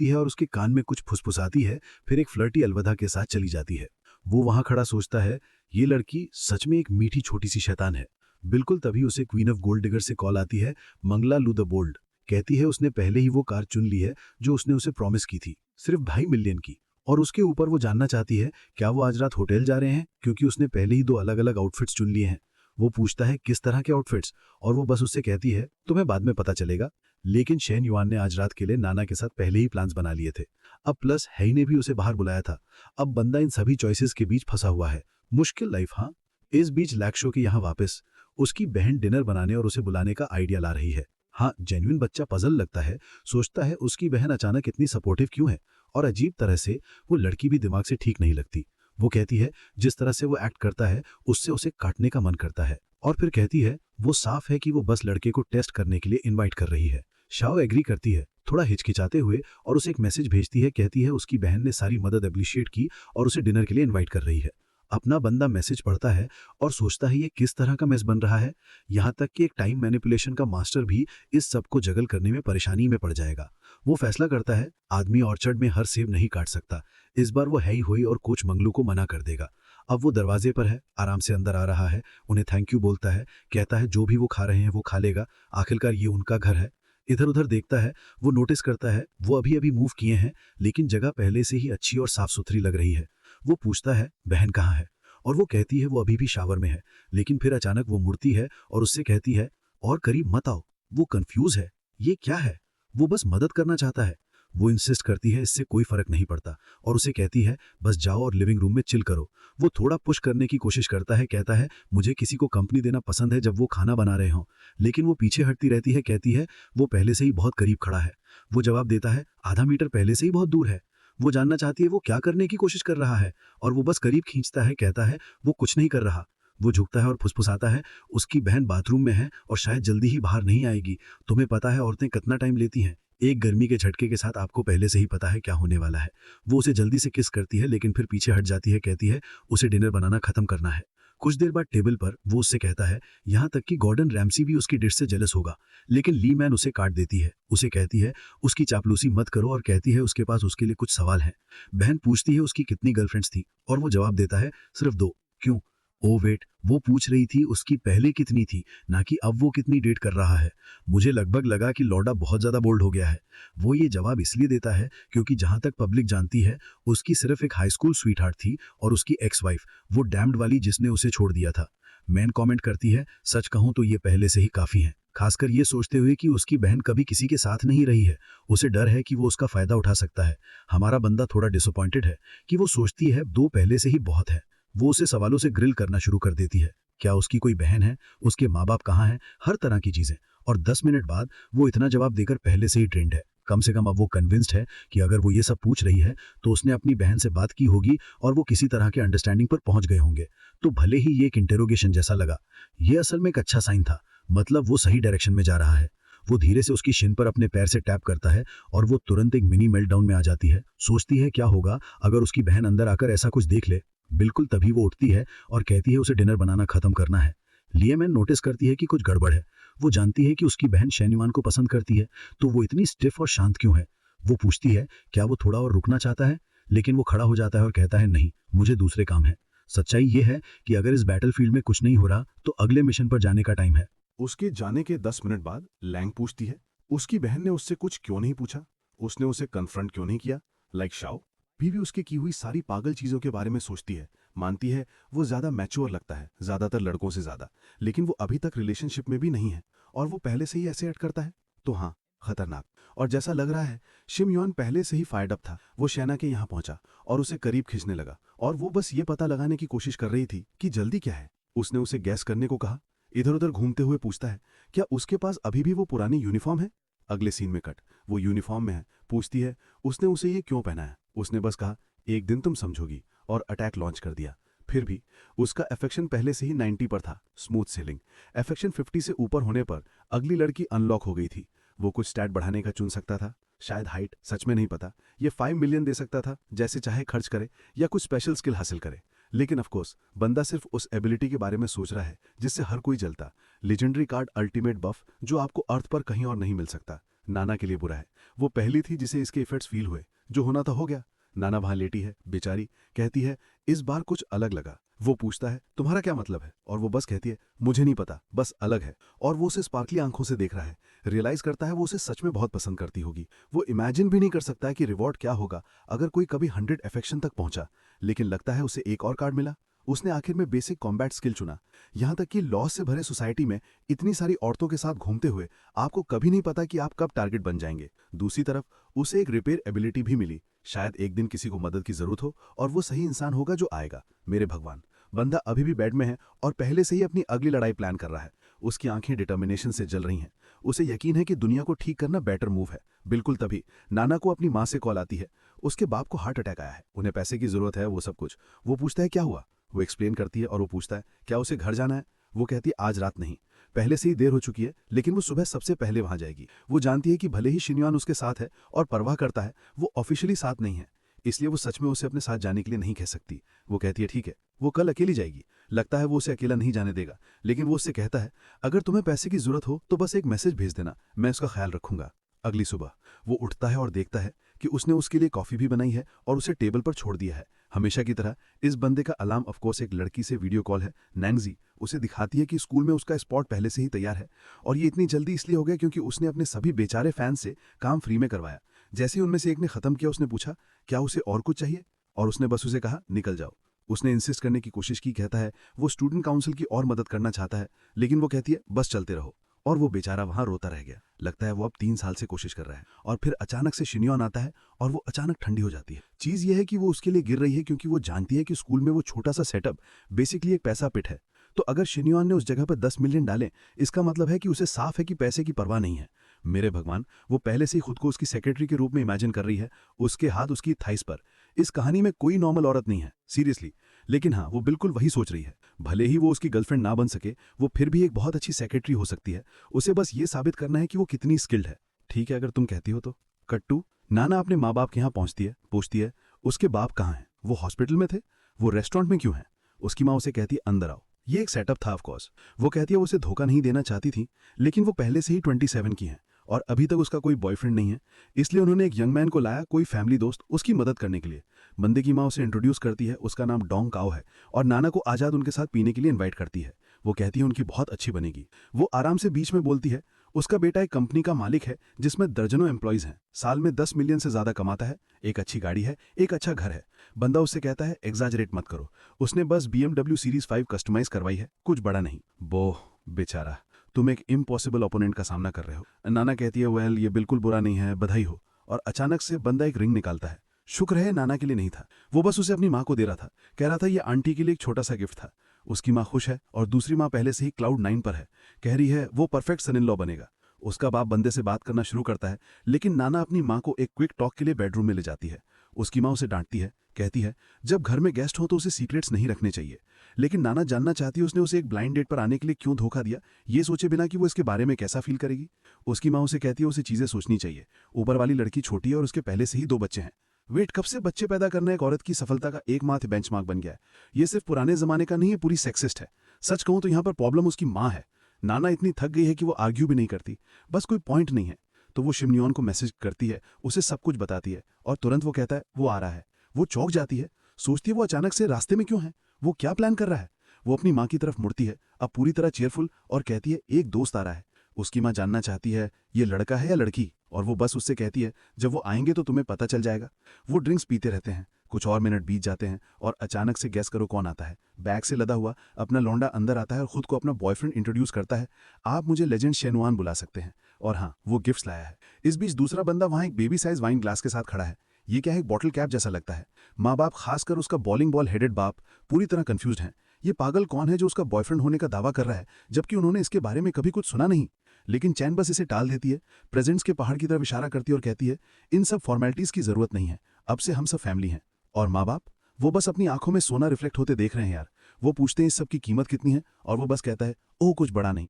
रुकती है और उसके कान में कुछ फुसफुसाती है, फिर एक फ्लर्टी अलविदा के साथ चली जाती है। वो वहां खड़ा सोचता है, ये लड़की सच में एक मीठी छोटी सी शैतान है। बिल्कुल तभी उसे क्वीन ऑफ गोल्ड डिगर से कॉल आती है। मंगला लू द बोल्ड कहती है उसने पहले ही वो कार चुन ली है जो उसने उसे प्रॉमिस की थी, सिर्फ 2.5 मिलियन की। और उसके ऊपर वो जानना चाहती है क्या वो आज रात होटल जा रहे हैं, क्योंकि उसने पहले ही 2 अलग अलग आउटफिट्स चुन लिए हैं। वो पूछता है किस तरह के आउटफिट्स, और वो बस उससे कहती है तुम्हें बाद में पता चलेगा। लेकिन शेन युआन ने आज रात के लिए नाना के साथ पहले ही प्लान्स बना लिए थे। अब प्लस हेई ने भी उसे बाहर बुलाया था। अब बंदा इन सभी चॉइसेस के बीच फंसा हुआ है। मुश्किल लाइफ। हाँ, इस बीच लैक्शो के यहाँ वापस उसकी बहन डिनर बनाने और उसे बुलाने का आइडिया ला रही है। हाँ, जेन्युइन बच्चा पजल लगता है, सोचता है उसकी बहन अचानक इतनी सपोर्टिव क्यों है, और अजीब तरह से वो लड़की भी दिमाग से ठीक नहीं लगती। वो कहती है जिस तरह से वो एक्ट करता है उससे उसे काटने का मन करता है, और फिर कहती है वो साफ है कि वो बस लड़के को टेस्ट करने के लिए इनवाइट कर रही है। शाओ एग्री करती है, थोड़ा हिचकिचाते हुए, और उसे एक मैसेज भेजती है। कहती है उसकी बहन ने सारी मदद एप्रिशिएट की और उसे डिनर के लिए इनवाइट कर रही है। अपना बंदा मैसेज पढ़ता है और सोचता है ये किस तरह का मैस बन रहा है। यहाँ तक कि एक टाइम मैनिपुलेशन का मास्टर भी इस सब को जगल करने में परेशानी में पड़ जाएगा। वो फैसला करता है आदमी ऑर्चर्ड में हर सेब नहीं काट सकता। इस बार वो है ही हुई और कोच मंगलू को मना कर देगा। अब वो दरवाजे पर है, आराम से अंदर आ रहा है, उन्हें थैंक यू बोलता है, कहता है जो भी वो खा रहे हैं वो खा लेगा, आखिरकार ये उनका घर है। इधर उधर देखता है, वो नोटिस करता है वो अभी अभी मूव किए हैं, लेकिन जगह पहले से ही अच्छी और साफ सुथरी लग रही है। वो पूछता है बहन कहाँ है, और वो कहती है वो अभी भी शावर में है। लेकिन फिर अचानक वो मुड़ती है और उससे कहती है और करीब मत आओ। वो कंफ्यूज है, ये क्या है, वो बस मदद करना चाहता है। वो इंसिस्ट करती है इससे कोई फर्क नहीं पड़ता, और उसे कहती है बस जाओ और लिविंग रूम में चिल करो। वो थोड़ा पुश करने की कोशिश करता है, कहता है मुझे किसी को कंपनी देना पसंद है जब वो खाना बना रहे हों। लेकिन वो पीछे हटती रहती है, कहती है वो पहले से ही बहुत करीब खड़ा है। वो जवाब देता है आधा मीटर पहले से ही बहुत दूर है। वो जानना चाहती है वो क्या करने की कोशिश कर रहा है, और वो बस करीब खींचता है, कहता है वो कुछ नहीं कर रहा। वो झुकता है और फुसफुसाता है उसकी बहन बाथरूम में है और शायद जल्दी ही बाहर नहीं आएगी। तुम्हें पता है औरतें कितना टाइम लेती हैं, एक गर्मी के झटके के साथ आपको पहले से ही पता है क्या होने वाला है। वो उसे जल्दी से किस करती है, लेकिन फिर पीछे हट जाती है, कहती है उसे डिनर बनाना खत्म करना है। कुछ देर बाद टेबल पर वो उससे कहता है यहाँ तक कि गॉर्डन रैमसी भी उसकी डिश से जेलस होगा। लेकिन ली मैन उसे काट देती है, उसे कहती है उसकी चापलूसी मत करो, और कहती है उसके पास उसके लिए कुछ सवाल हैं। बहन पूछती है उसकी कितनी गर्लफ्रेंड्स थी, और वो जवाब देता है सिर्फ 2। क्यों? ओ वेट, वो पूछ रही थी उसकी पहले कितनी थी, ना कि अब वो कितनी डेट कर रहा है। मुझे लगभग लगा कि लौंडा बहुत ज्यादा बोल्ड हो गया है। वो ये जवाब इसलिए देता है क्योंकि जहां तक पब्लिक जानती है उसकी सिर्फ एक हाई स्कूल स्वीटहार्ट थी, और उसकी एक्स वाइफ वो डैम्ड वाली जिसने उसे छोड़ दिया था। मैन कमेंट करती है सच कहूं तो ये पहले से ही काफी है, खासकर ये सोचते हुए कि उसकी बहन कभी किसी के साथ नहीं रही है। उसे डर है कि वो उसका फायदा उठा सकता है। हमारा बंदा थोड़ा डिसअपॉइंटेड है कि वो सोचती है 2 पहले से ही बहुत है। वो उसे सवालों से ग्रिल करना शुरू कर देती है, क्या उसकी कोई बहन है, उसके माँ बाप कहाँ हैं, हर तरह की चीजें। और 10 मिनट बाद वो इतना जवाब देकर पहले से ही ट्रेंड है। कम से कम अब वो कन्विंस्ड है कि अगर वो ये सब पूछ रही है तो उसने अपनी बहन से बात की होगी और वो किसी तरह के अंडरस्टैंडिंग पर पहुंच गए होंगे। तो भले ही ये एक इंटेरोगेशन जैसा लगा, ये असल में एक अच्छा साइन था, मतलब वो सही डायरेक्शन में जा रहा है। वो धीरे से उसकी शिन पर अपने पैर से टैप करता है और वो तुरंत एक मिनी मेल्टडाउन में आ जाती है। सोचती है क्या होगा अगर उसकी बहन अंदर आकर ऐसा कुछ देख ले। बिल्कुल तभी वो उठती है और कहती है उसे डिनर बनाना खत्म करना है। लिएमैन नोटिस करती है कि कुछ गड़बड़ है। वो जानती है कि उसकी बहन शेन्युआन को पसंद करती है, तो वो इतनी स्टिफ और शांत क्यों है। वो पूछती है क्या वो थोड़ा और रुकना चाहता है, लेकिन वो खड़ा हो जाता है और कहता है नहीं, मुझे दूसरे काम है। सच्चाई ये है कि अगर इस बैटलफील्ड में कुछ नहीं हो रहा तो अगले मिशन पर जाने का टाइम है। उसके जाने के 10 मिनट बाद लैंग पूछती है उसकी बहन ने उससे कुछ क्यों नहीं पूछा, उसने उसे कन्फ्रंट क्यों नहीं किया। लाइक शाओ भी उसकी की हुई सारी पागल चीजों के बारे में सोचती है, मानती है वो ज्यादा मैच्योर लगता है, ज्यादातर लड़कों से ज्यादा, लेकिन वो अभी तक रिलेशनशिप में भी नहीं है और वो पहले से ही ऐसे एक्ट करता है। तो हाँ, खतरनाक। और जैसा लग रहा है शिम युआन पहले से ही फायर्ड अप था। वो शैना के यहाँ पहुंचा और उसे करीब खींचने लगा, और वो बस ये पता लगाने की कोशिश कर रही थी कि जल्दी क्या है। उसने उसे गैस करने को कहा। इधर उधर घूमते हुए पूछता है क्या उसके पास अभी भी वो पुरानी यूनिफॉर्म है। अगले सीन में कट, वो यूनिफॉर्म में है। पूछती है उसने उसे ये क्यों पहना है। उसने बस कहा एक दिन तुम समझोगी, और अटैक लॉन्च कर दिया। फिर भी उसका अफेक्शन पहले से ही 90 पर था, स्मूथ सेलिंग। अफेक्शन 50 से ऊपर होने पर अगली लड़की अनलॉक हो गई थी। वो कुछ स्टैट बढ़ाने का चुन सकता था, शायद हाइट, सच में नहीं पता। ये 5 मिलियन दे सकता था, जैसे चाहे खर्च करे, या कुछ स्पेशल स्किल हासिल करे। लेकिन ऑफ कोर्स बंदा सिर्फ उस एबिलिटी के बारे में सोच रहा है जिससे हर कोई जलता। लेजेंडरी कार्ड अल्टीमेट बफ जो आपको अर्थ पर कहीं और नहीं मिल सकता। नाना के लिए बुरा है। वो पहली थी जिसे इसके इफेक्ट्स फील हुए। जो होना था हो गया। नाना वहां लेटी है, बेचारी। कहती है इस बार कुछ अलग लगा। वो पूछता है तुम्हारा क्या मतलब है, और वो बस कहती है मुझे नहीं पता, बस अलग है। और वो उसे स्पार्कली आंखों से देख रहा है। रियलाइज करता है वो उसे सच में बहुत पसंद करती होगी। वो इमेजिन भी नहीं कर सकता है कि रिवॉर्ड क्या होगा अगर कोई कभी 100 अफेक्शन तक पहुंचा। लेकिन लगता है उसे एक और कार्ड मिला। उसने आखिर में बेसिक कॉम्बैट स्किल चुना। यहां तक कि लॉस से भरे सोसाइटी में इतनी सारी औरतों के साथ घूमते हुए आपको कभी नहीं पता कि आप कब टारगेट बन जाएंगे। दूसरी तरफ उसे एक रिपेयर एबिलिटी भी मिली। शायद एक दिन किसी को मदद की जरूरत हो और वो सही इंसान होगा जो आएगा। मेरे भगवान, बंदा अभी भी बेड में है और पहले से ही अपनी अगली लड़ाई प्लान कर रहा है। उसकी आंखें डिटर्मिनेशन से जल रही हैं। उसे यकीन है कि दुनिया को ठीक करना बेटर मूव है। बिल्कुल तभी नाना को अपनी माँ से कॉल आती है। उसके बाप को हार्ट अटैक आया है, उन्हें पैसे की जरूरत है, वो सब कुछ। वो पूछता है क्या हुआ। वो एक्सप्लेन करती है और वो पूछता है क्या उसे घर जाना है। वो कहती है आज रात नहीं, पहले से ही देर हो चुकी है, लेकिन वो सुबह सबसे पहले वहां जाएगी। वो जानती है कि भले ही शिन्यान उसके साथ है और परवाह करता है, वो ऑफिशियली साथ नहीं है, इसलिए वो सच में उसे अपने साथ जाने के लिए नहीं कह सकती। वो कहती है ठीक है, वो कल अकेली जाएगी। लगता है वो उसे अकेला नहीं जाने देगा, लेकिन वो उससे कहता है अगर तुम्हें पैसे की जरूरत हो तो बस एक मैसेज भेज देना, मैं उसका ख्याल रखूंगा। अगली सुबह वो उठता है और देखता है कि उसने उसके लिए कॉफी भी बनाई है और उसे टेबल पर छोड़ दिया है। हमेशा की तरह इस बंदे का अलार्म ऑफकोर्स एक लड़की से वीडियो कॉल है। नैंजी उसे दिखाती है कि स्कूल में उसका स्पॉट पहले से ही तैयार है, और ये इतनी जल्दी इसलिए हो गया क्योंकि उसने अपने सभी बेचारे फैंस से काम फ्री में करवाया। जैसे ही उनमें से एक ने खत्म किया, उसने पूछा क्या उसे और कुछ चाहिए, और उसने बस उसे कहा निकल जाओ। उसने इंसिस्ट करने की कोशिश की, कहता है वो स्टूडेंट काउंसिल की और मदद करना चाहता है, लेकिन वो कहती है बस चलते रहो। और वो बेचारा वहां रोता रह गया। लगता है वो अब 3 साल से कोशिश कर रहा है। और फिर अचानक से शिन्योन आता है और वो अचानक ठंडी हो जाती है। चीज ये है कि वो उसके लिए गिर रही है क्योंकि वो जानती है कि स्कूल में वो छोटा सा सेटअप बेसिकली एक पैसा पिट है। तो अगर शिन्योन ने उस जगह पर 10 मिलियन डाले, इसका मतलब है कि उसे साफ है कि पैसे की परवाह नहीं है। मेरे भगवान, वो पहले से ही खुद को उसकी सेक्रेटरी के रूप में इमेजिन कर रही है, उसके हाथ उसकी थाइस पर। इस कहानी में कोई नॉर्मल औरत नहीं है, सीरियसली। लेकिन हाँ, वो बिल्कुल वही सोच रही है। भले ही वो उसकी गर्लफ्रेंड ना बन सके, वो फिर भी एक बहुत अच्छी सेक्रेटरी हो सकती है। उसे बस ये साबित करना है कि वो कितनी स्किल्ड है। ठीक है, अगर तुम कहती हो तो। कट्टू, नाना अपने माँ बाप के यहाँ पहुंचती है, पूछती है उसके बाप कहाँ हैं, वो हॉस्पिटल में थे, वो रेस्टोरेंट में क्यों हैं। उसकी माँ उसे कहती है अंदर आओ। ये एक सेटअप था ऑफकोर्स। वो कहती है वो उसे धोखा नहीं देना चाहती थी, लेकिन वो पहले से ही 27 की हैं और अभी तक उसका कोई बॉयफ्रेंड नहीं है, इसलिए उन्होंने एक यंग मैन को लाया, कोई फैमिली दोस्त, उसकी मदद करने के लिए। बंदे की माँ उसे इंट्रोड्यूस करती है, उसका नाम डोंग काओ है, और नाना को आजाद उनके साथ पीने के लिए इन्वाइट करती है। वो कहती है उनकी बहुत अच्छी बनेगी। वो आराम से बीच में बोलती है उसका बेटा एक कंपनी का मालिक है जिसमें दर्जनों एम्प्लॉइज हैं, साल में 10 मिलियन से ज्यादा कमाता है, एक अच्छी गाड़ी है, एक अच्छा घर है। बंदा उससे कहता है एग्जैजरेट मत करो, उसने बस BMW सीरीज 5 कस्टमाइज करवाई है, कुछ बड़ा नहीं। बोह बेचारा, तुम एक इम्पॉसिबल ओपोनेंट का सामना कर रहे हो। नाना कहती है वेल ये बिल्कुल बुरा नहीं है, बधाई हो। और अचानक से बंदा एक रिंग निकालता है। शुक्र है नाना के लिए नहीं था, वो बस उसे अपनी माँ को दे रहा था। कह रहा था ये आंटी के लिए एक छोटा सा गिफ्ट था। उसकी माँ खुश है और दूसरी माँ पहले से ही क्लाउड 9 पर है। कह रही है वो परफेक्ट सन इन लॉ बनेगा। उसका बाप बंदे से बात करना शुरू करता है, लेकिन नाना अपनी माँ को एक क्विक टॉक के लिए बेडरूम में ले जाती है। उसकी माँ उसे डांटती है, कहती है जब घर में गेस्ट हो तो उसे सीक्रेट्स नहीं रखने चाहिए। लेकिन नाना जानना चाहती है उसने उसे एक ब्लाइंड डेट पर आने के लिए क्यों धोखा दिया, ये सोचे बिना कि वो इसके बारे में कैसा फील करेगी। उसकी माँ उसे कहती है उसे चीजें सोचनी चाहिए। ऊपर वाली लड़की छोटी है और उसके पहले से ही 2 बच्चे हैं। वेट, कब से बच्चे पैदा करना एक औरत की सफलता का एकमात्र बेंचमार्क बन गया है। ये सिर्फ पुराने जमाने का नहीं है, पूरी सेक्सिस्ट है। सच कहूं तो यहाँ पर प्रॉब्लम उसकी माँ है। नाना इतनी थक गई है कि वो आर्ग्यू भी नहीं करती, बस कोई पॉइंट नहीं है तो वो शिमनियोन को मैसेज करती है, उसे सब कुछ बताती है, और तुरंत वो कहता है वो आ रहा है। वो चौंक जाती है, सोचती है वो अचानक से रास्ते में क्यों है, वो क्या प्लान कर रहा है। वो अपनी माँ की तरफ मुड़ती है, अब पूरी तरह चेयरफुल, और कहती है एक दोस्त आ रहा है। उसकी माँ जानना चाहती है ये लड़का है या लड़की, और वो बस उससे कहती है जब वो आएंगे तो तुम्हें पता चल जाएगा। वो ड्रिंक्स पीते रहते हैं, कुछ और मिनट बीत जाते हैं और अचानक से गैस करो कौन आता है। बैग से लदा हुआ अपना लौंडा अंदर आता है और खुद को अपना बॉयफ्रेंड इंट्रोड्यूस करता है। आप मुझे लेजेंड शेनुआन बुला सकते हैं, और हाँ वो गिफ्ट्स लाया है। इस बीच दूसरा बंदा वहां एक बेबी साइज वाइन ग्लास के साथ खड़ा है। ये क्या है, एक बॉटल कैप जैसा लगता है। माँ बाप, खासकर उसका बॉलिंग बॉल हेडेड बाप, पूरी तरह कंफ्यूज्ड हैं। ये पागल कौन है जो उसका बॉयफ्रेंड होने का दावा कर रहा है, जबकि उन्होंने इसके बारे में कभी कुछ सुना नहीं। लेकिन चैन बस इसे टाल देती है, प्रेजेंट्स के पहाड़ की तरफ इशारा करती है और कहती है इन सब फॉर्मेलिटीज की जरूरत नहीं है, अब से हम सब फैमिली हैं। और माँ बाप, वो बस अपनी आंखों में सोना रिफ्लेक्ट होते देख रहे हैं यार। वो पूछते हैं इस सब की कीमत कितनी है, और वो बस कहता है ओह कुछ बड़ा नहीं।